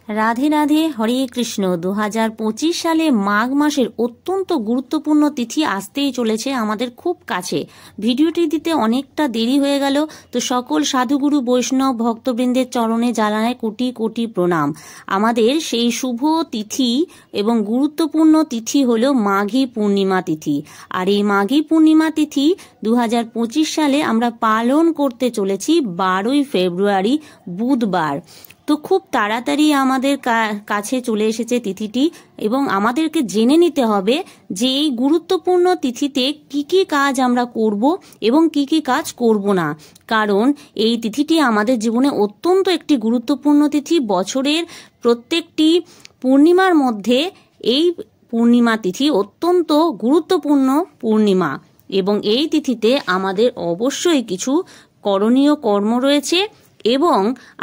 রাধে রাধে, হরে কৃষ্ণ। 2025 সালে মাঘ মাসের অত্যন্ত গুরুত্বপূর্ণ তিথি আসতেই চলেছে আমাদের খুব কাছে। ভিডিওটি দিতে অনেকটা দেরি হয়ে গেল, তো সকল সাধুগুরু বৈষ্ণব ভক্তবৃন্দের চরণে জানায় কোটি কোটি প্রণাম। আমাদের সেই শুভ তিথি এবং গুরুত্বপূর্ণ তিথি হলো মাঘী পূর্ণিমা তিথি। আর এই মাঘী পূর্ণিমা তিথি 2025 সালে আমরা পালন করতে চলেছি 12ই ফেব্রুয়ারি বুধবার। তো খুব তাড়াতাড়ি আমাদের কাছে চলে এসেছে তিথিটি, এবং আমাদেরকে জেনে নিতে হবে যে এই গুরুত্বপূর্ণ তিথিতে কি কি কাজ আমরা করব এবং কি কি কাজ করব না। কারণ এই তিথিটি আমাদের জীবনে অত্যন্ত একটি গুরুত্বপূর্ণ তিথি। বছরের প্রত্যেকটি পূর্ণিমার মধ্যে এই পূর্ণিমা তিথি অত্যন্ত গুরুত্বপূর্ণ পূর্ণিমা, এবং এই তিথিতে আমাদের অবশ্যই কিছু করণীয় কর্ম রয়েছে এবং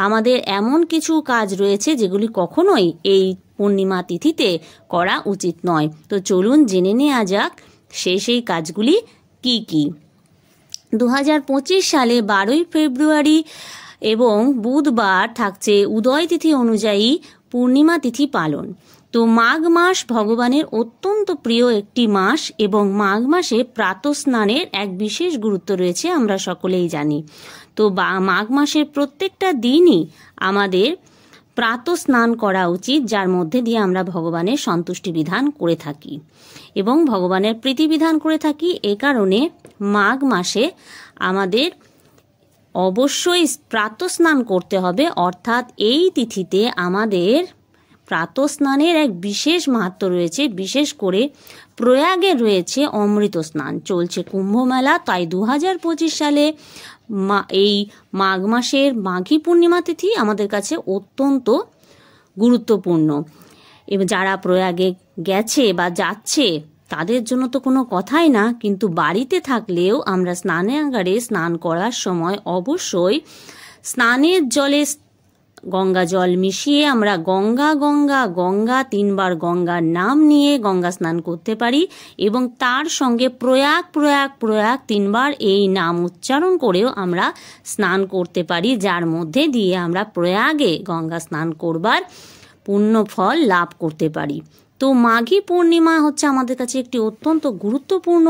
আমাদের এমন কিছু কাজ রয়েছে যেগুলি কখনোই এই পূর্ণিমা তিথিতে করা উচিত নয়। তো চলুন জেনে নেওয়া যাক সেই কাজগুলি কি কি। 2025 সালে 12ই ফেব্রুয়ারি এবং বুধবার থাকছে উদয় তিথি অনুযায়ী পূর্ণিমা তিথি পালন। তো মাঘ মাস ভগবানের অত্যন্ত প্রিয় একটি মাস, এবং মাঘ মাসে প্রাতঃস্নানের এক বিশেষ গুরুত্ব রয়েছে, আমরা সকলেই জানি। তো মাঘ মাসের প্রত্যেকটা দিনই আমাদের প্রাতঃস্নান করা উচিত, যার মধ্যে দিয়ে আমরা ভগবানের সন্তুষ্টি বিধান করে থাকি এবং ভগবানের প্রীতি বিধান করে থাকি। এ কারণে মাঘ মাসে আমাদের অবশ্যই প্রাতঃস্নান করতে হবে, অর্থাৎ এই তিথিতে আমাদের প্রাতঃস্নানের এক বিশেষ মাহাত্ম্য রয়েছে। বিশেষ করে প্রয়াগে রয়েছে অমৃত স্নান, চলছে কুম্ভ মেলা। তাই 2025 সালে এই মাঘ মাসের মাঘী পূর্ণিমা তিথি আমাদের কাছে অত্যন্ত গুরুত্বপূর্ণ। এবং যারা প্রয়াগে গেছে বা যাচ্ছে তাদের জন্য তো কোনো কথাই না, কিন্তু বাড়িতে থাকলেও আমরা স্নানাগারে স্নান করার সময় অবশ্যই স্নানের জলে গঙ্গা জল মিশিয়ে আমরা গঙ্গা গঙ্গা গঙ্গা 3 বার গঙ্গার নাম নিয়ে গঙ্গা স্নান করতে পারি, এবং তার সঙ্গে প্রয়াগ প্রয়াগ প্রয়াগ 3 বার এই নাম উচ্চারণ করেও আমরা স্নান করতে পারি, যার মধ্যে দিয়ে আমরা প্রয়াগে গঙ্গা স্নান করবার পুণ্য ফল লাভ করতে পারি। তো মাঘী পূর্ণিমা হচ্ছে আমাদের কাছে একটি অত্যন্ত গুরুত্বপূর্ণ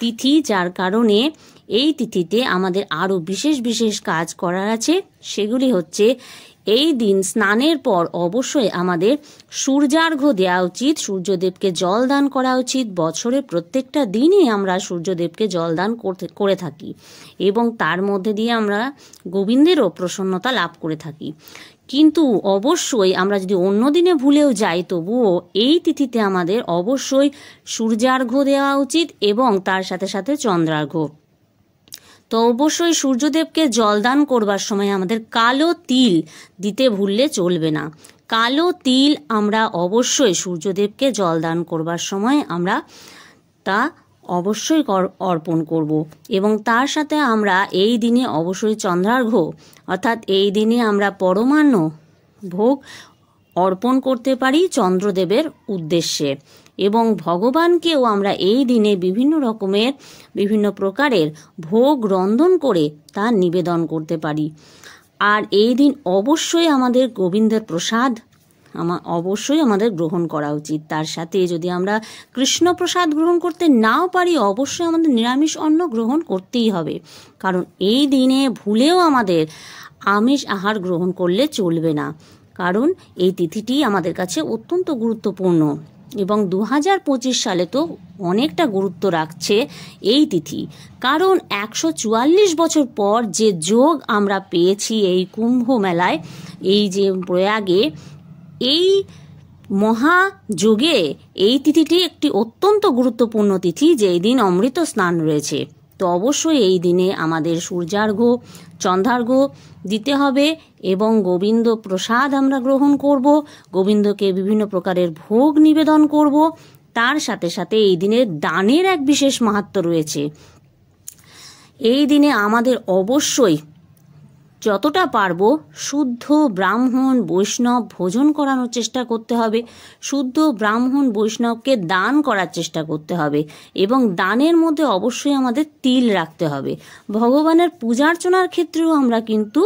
তিথি, যার কারণে এই তিথিতে আমাদের আরও বিশেষ বিশেষ কাজ করার আছে। সেগুলি হচ্ছে, এই দিন স্নানের পর অবশ্যই আমাদের সূর্যার্ঘ্য দেওয়া উচিত, সূর্যদেবকে জল দান করা উচিত। বছরের প্রত্যেকটা দিনই আমরা সূর্যদেবকে জল দান করে থাকি, এবং তার মধ্যে দিয়ে আমরা গোবিন্দেরও প্রসন্নতা লাভ করে থাকি। কিন্তু অবশ্যই আমরা যদি অন্য দিনে ভুলেও যাই, তবুও এই তিথিতে আমাদের অবশ্যই সূর্যার্ঘ্য দেওয়া উচিত এবং তার সাথে সাথে চন্দ্রার্ঘ্য। তো অবশ্যই সূর্যদেবকে জলদান করবার সময় আমাদের কালো তিল দিতে ভুললে চলবে না। কালো তিল আমরা অবশ্যই সূর্যদেবকে জলদান করবার সময় আমরা তা অবশ্যই অর্পণ করব, এবং তার সাথে আমরা এই দিনে অবশ্যই চন্দ্রার্ঘ্য, অর্থাৎ এই দিনে আমরা পরমান্ন ভোগ অর্পণ করতে পারি চন্দ্রদেবের উদ্দেশ্যে, এবং ভগবানকেও আমরা এই দিনে বিভিন্ন প্রকারের ভোগ রন্ধন করে তা নিবেদন করতে পারি। আর এই দিন অবশ্যই আমাদের গোবিন্দের প্রসাদ অবশ্যই আমাদের গ্রহণ করা উচিত। তার সাথে যদি আমরা কৃষ্ণ প্রসাদ গ্রহণ করতে নাও পারি, অবশ্যই আমাদের নিরামিষ অন্ন গ্রহণ করতেই হবে, কারণ এই দিনে ভুলেও আমাদের আমিষ আহার গ্রহণ করলে চলবে না, কারণ এই তিথিটি আমাদের কাছে অত্যন্ত গুরুত্বপূর্ণ। এবং 2025 সালে তো অনেকটা গুরুত্ব রাখছে এই তিথি, কারণ 144 বছর পর যে যোগ আমরা পেয়েছি এই কুম্ভ মেলায়, এই যে প্রয়াগে, এই মহাযোগে এই তিথিটি একটি অত্যন্ত গুরুত্বপূর্ণ তিথি, যে এই দিন অমৃত স্নান রয়েছে। তো অবশ্যই এই দিনে আমাদের সূর্যার্ঘ্য চন্দ্রার্ঘ্য দিতে হবে, এবং গোবিন্দ প্রসাদ আমরা গ্রহণ করব, গোবিন্দকে বিভিন্ন প্রকারের ভোগ নিবেদন করব। তার সাথে সাথে এই দিনের দানের এক বিশেষ মাহাত্ম্য রয়েছে। এই দিনে আমাদের অবশ্যই যতটা পারবো শুদ্ধ ব্রাহ্মণ বৈষ্ণব ভোজন করানোর চেষ্টা করতে হবে, শুদ্ধ ব্রাহ্মণ বৈষ্ণবকে দান করার চেষ্টা করতে হবে এবং দানের মধ্যে অবশ্যই আমাদের তিল রাখতে হবে। ভগবানের পূজার্চনার ক্ষেত্রেও আমরা কিন্তু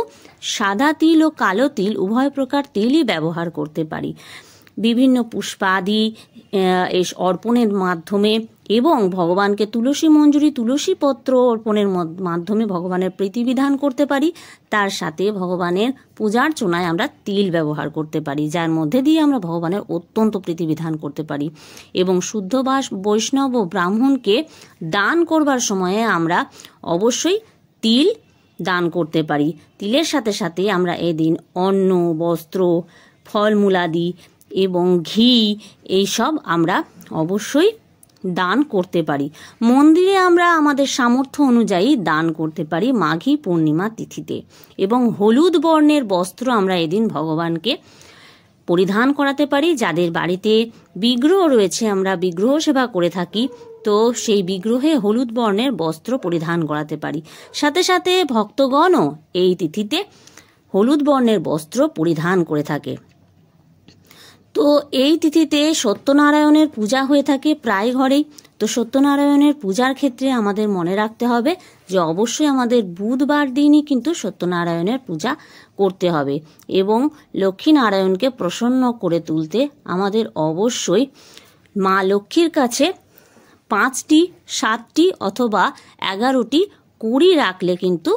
সাদা তিল ও কালো তিল উভয় প্রকার তিলই ব্যবহার করতে পারি। বিভিন্ন পুষ্পাদি অর্পণের মাধ্যমে এবং ভগবানকে তুলসী মঞ্জুরি তুলসী পত্র অর্পণের মাধ্যমে ভগবানের প্রীতিবিধান করতে পারি। তার সাথে ভগবানের পূজার্চনায় আমরা তিল ব্যবহার করতে পারি, যার মধ্যে দিয়ে আমরা ভগবানের অত্যন্ত প্রীতিবিধান করতে পারি। এবং শুদ্ধ বৈষ্ণব ও ব্রাহ্মণকে দান করবার সময়ে আমরা অবশ্যই তিল দান করতে পারি। তিলের সাথে সাথে আমরা এদিন অন্ন, বস্ত্র, ফলমূলাদি এবং ঘি এইসব আমরা অবশ্যই দান করতে পারি। মন্দিরে আমরা আমাদের সামর্থ্য অনুযায়ী দান করতে পারি মাঘী পূর্ণিমা তিথিতে। এবং হলুদ বর্ণের বস্ত্র আমরা এদিন ভগবানকে পরিধান করাতে পারি। যাদের বাড়িতে বিগ্রহ রয়েছে, আমরা বিগ্রহ সেবা করে থাকি, তো সেই বিগ্রহে হলুদ বর্ণের বস্ত্র পরিধান করাতে পারি। সাথে সাথে ভক্তগণও এই তিথিতে হলুদ বর্ণের বস্ত্র পরিধান করে থাকে। তো এই তিথিতে সত্যনারায়ণের পূজা হয়ে থাকে প্রায় ঘরেই। তো সত্যনারায়ণের পূজার ক্ষেত্রে আমাদের মনে রাখতে হবে যে অবশ্যই আমাদের বুধবার দিনই কিন্তু সত্যনারায়ণের পূজা করতে হবে এবং লক্ষ্মীনারায়ণকে প্রসন্ন করে তুলতে আমাদের অবশ্যই মা লক্ষ্মীর কাছে 5টি, 7টি অথবা 11টি কুড়ি রাখলে কিন্তু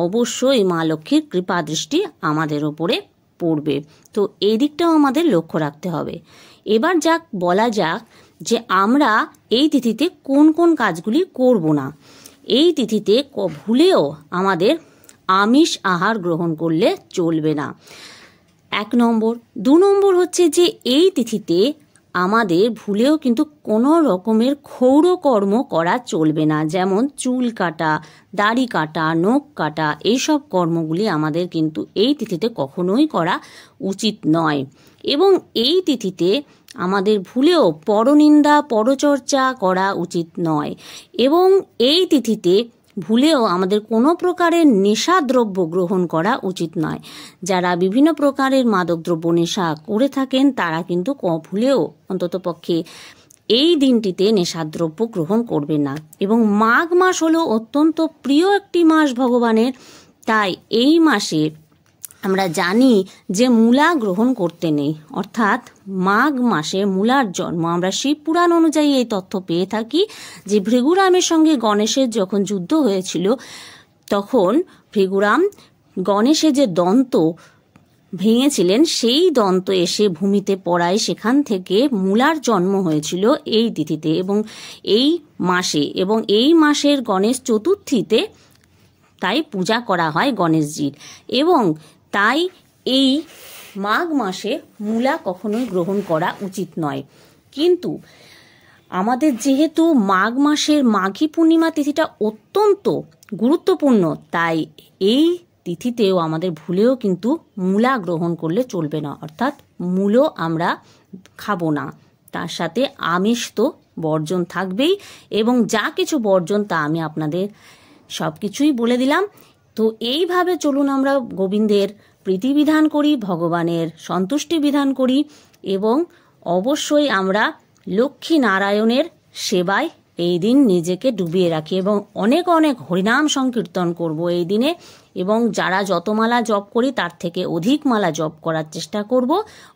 অবশ্যই মা লক্ষ্মীর কৃপা দৃষ্টি আমাদের ওপরে পড়বে। তো এই দিকটাও আমাদের লক্ষ্য রাখতে হবে। এবার বলা যাক যে আমরা এই তিথিতে কোন কোন কাজগুলি করব না। এই তিথিতে ভুলেও আমাদের আমিষ আহার গ্রহণ করলে চলবে না, 1 নম্বর। 2 নম্বর হচ্ছে যে এই তিথিতে আমাদের ভুলেও কিন্তু কোনো রকমের ক্ষৌর কর্ম করা চলবে না, যেমন চুল কাটা, দাড়ি কাটা, নখ কাটা, এইসব কর্মগুলি আমাদের কিন্তু এই তিথিতে কখনোই করা উচিত নয়। এবং এই তিথিতে আমাদের ভুলেও পরনিন্দা পরচর্চা করা উচিত নয়। এবং এই তিথিতে ভুলেও আমাদের কোনো প্রকারের নেশাদ্রব্য গ্রহণ করা উচিত নয়। যারা বিভিন্ন প্রকারের মাদকদ্রব্য নেশা করে থাকেন তারা কিন্তু ভুলেও অন্ততপক্ষে এই দিনটিতে নেশাদ্রব্য গ্রহণ করবেন না। এবং মাঘ মাস হলো অত্যন্ত প্রিয় একটি মাস ভগবানের, তাই এই মাসে আমরা জানি যে মূলা গ্রহণ করতে নেই, অর্থাৎ মাঘ মাসে মূলার জন্ম। আমরা শিব পুরাণ অনুযায়ী এই তথ্য পেয়ে থাকি যে ভৃগুরামের সঙ্গে গণেশের যখন যুদ্ধ হয়েছিল তখন ভৃগুরাম গণেশের যে দন্ত ভেঙেছিলেন সেই দন্ত এসে ভূমিতে পড়ায়, সেখান থেকে মূলার জন্ম হয়েছিল এই তিথিতে এবং এই মাসে। এবং এই মাসের গণেশ চতুর্থীতে তাই পূজা করা হয় গণেশজির। এবং তাই এই মাঘ মাসে মূলা কখনোই গ্রহণ করা উচিত নয়। কিন্তু আমাদের যেহেতু মাঘ মাসের মাঘী পূর্ণিমা তিথিটা অত্যন্ত গুরুত্বপূর্ণ, তাই এই তিথিতেও আমাদের ভুলেও কিন্তু মূলা গ্রহণ করলে চলবে না, অর্থাৎ মূলো আমরা খাবো না। তার সাথে আমিষ তো বর্জন থাকবেই, এবং যা কিছু বর্জন তা আমি আপনাদের সব কিছুই বলে দিলাম। তো এইভাবে চলুন আমরা গোবিন্দের প্রীতিবিধান করি, ভগবানের সন্তুষ্টি বিধান করি এবং অবশ্যই আমরা লক্ষ্মী নারায়ণের সেবায় এই দিন নিজেকে ডুবিয়ে রাখি এবং অনেক অনেক হরিনাম সংকীর্তন করব এই দিনে। এবং যারা যত মালা জপ করি তার থেকে অধিক মালা জপ করার চেষ্টা করব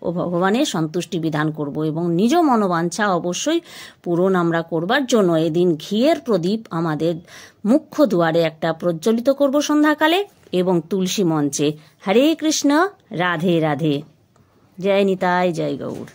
ও ভগবানের সন্তুষ্টি বিধান করব এবং নিজ মনোবাঞ্ছা অবশ্যই পূরণ আমরা করবার জন্য এদিন ঘিয়ের প্রদীপ আমাদের মুখ্য দুয়ারে একটা প্রজ্বলিত করব সন্ধ্যাকালে এবং তুলসী মঞ্চে। হরে কৃষ্ণ, রাধে রাধে, জয় নিতাই, জয় গৌর।